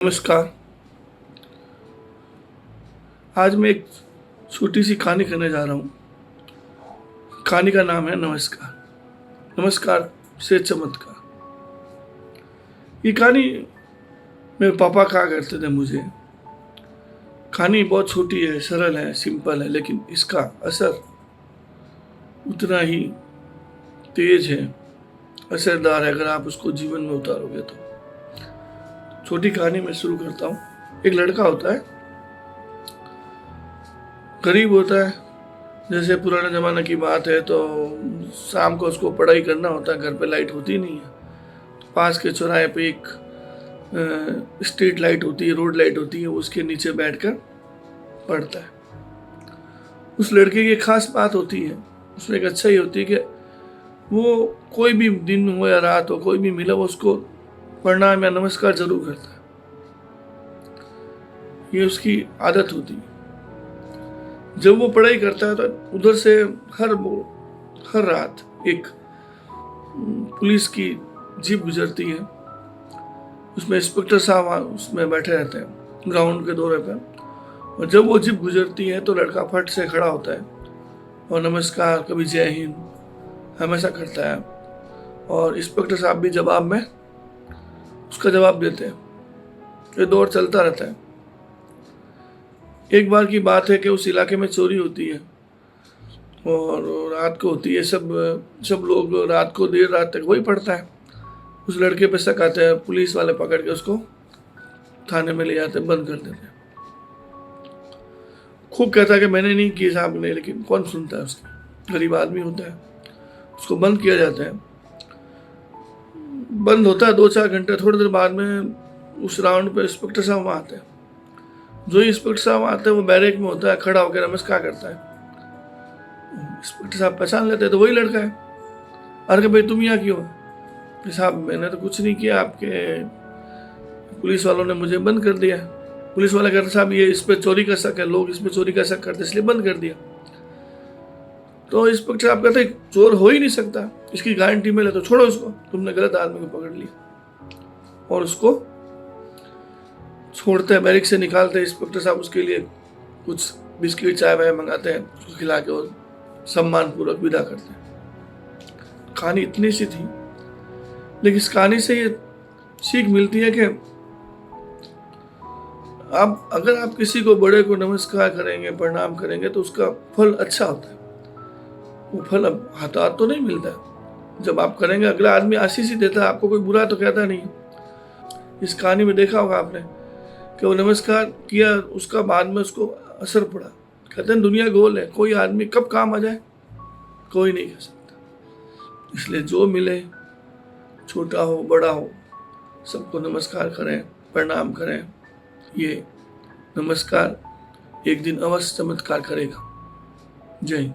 नमस्कार। आज मैं एक छोटी सी कहानी करने जा रहा हूँ। कहानी का नाम है नमस्कार। नमस्कार से चमत्कार। ये कहानी मेरे पापा कहा करते थे मुझे। कहानी बहुत छोटी है, सरल है, सिंपल है, लेकिन इसका असर उतना ही तेज है, असरदार है अगर आप उसको जीवन में उतारोगे तो। छोटी कहानी मैं शुरू करता हूँ। एक लड़का होता है, गरीब होता है। जैसे पुराने ज़माने की बात है तो शाम को उसको पढ़ाई करना होता है, घर पे लाइट होती नहीं है। तो पास के चौराहे पे एक स्ट्रीट लाइट होती है, रोड लाइट होती है, उसके नीचे बैठकर पढ़ता है। उस लड़के की एक खास बात होती है, उसमें एक अच्छाई होती है कि वो कोई भी दिन हो या रात हो, कोई भी मिला वो उसको प्रणाम या नमस्कार जरूर करता है। ये उसकी आदत होती है। जब वो पढ़ाई करता है तो उधर से हर रात एक पुलिस की जीप गुजरती है। उसमें इंस्पेक्टर साहब उसमें बैठे रहते हैं ग्राउंड के दौरे पर। और जब वो जीप गुजरती है तो लड़का फट से खड़ा होता है और नमस्कार, कभी जय हिंद हमेशा करता है। और इंस्पेक्टर साहब भी जवाब में उसका जवाब देते हैं। ये दौर चलता रहता है। एक बार की बात है कि उस इलाके में चोरी होती है और रात को होती है। सब लोग रात को देर रात तक वही पढ़ता है। उस लड़के पे शक आता है, पुलिस वाले पकड़ के उसको थाने में ले जाते हैं, बंद कर देते हैं। खूब कहता है कि मैंने नहीं की साहब ने, लेकिन कौन सुनता है उसकी। गरीब आदमी होता है। उसको बंद किया जाता है। बंद होता है 2-4 घंटे। थोड़ी देर बाद में उस राउंड पे इंस्पेक्टर साहब वहाँ आते हैं। जो इंस्पेक्टर साहब आते हैं वो बैरेक में होता है, खड़ा होकर नमस्कार करता है। इंस्पेक्टर साहब पहचान लेते हैं तो वही लड़का है। अरे भाई तुम यहाँ क्यों? साहब मैंने तो कुछ नहीं किया, आपके पुलिस वालों ने मुझे बंद कर दिया। पुलिस वाले कहते साहब ये इस पे चोरी का शक है, लोग इस पे चोरी का शक करते इसलिए बंद कर दिया। तो इंस्पेक्टर साहब कहते चोर हो ही नहीं सकता, इसकी गारंटी मिले तो छोड़ो इसको, तुमने गलत आदमी को पकड़ लिया। और उसको छोड़ते हैं, बैरिक से निकालते हैं। इंस्पेक्टर साहब उसके लिए कुछ बिस्किट चाय वाय मंगाते हैं, उसको खिला के और सम्मान पूर्वक विदा करते हैं। कहानी इतनी सी थी, लेकिन इस कहानी से ये सीख मिलती है कि अगर आप किसी को बड़े को नमस्कार करेंगे, प्रणाम करेंगे तो उसका फल अच्छा होता है। वो फल अब हाथ तो नहीं मिलता है। जब आप करेंगे अगला आदमी आशीष ही देता है, आपको कोई बुरा तो कहता नहीं। इस कहानी में देखा होगा आपने कि वो नमस्कार किया, उसका बाद में उसको असर पड़ा। कहते हैं दुनिया गोल है, कोई आदमी कब काम आ जाए कोई नहीं कह सकता। इसलिए जो मिले, छोटा हो बड़ा हो, सबको नमस्कार करें, प्रणाम करें। ये नमस्कार एक दिन अवश्य चमत्कार करेगा। जय हिंद।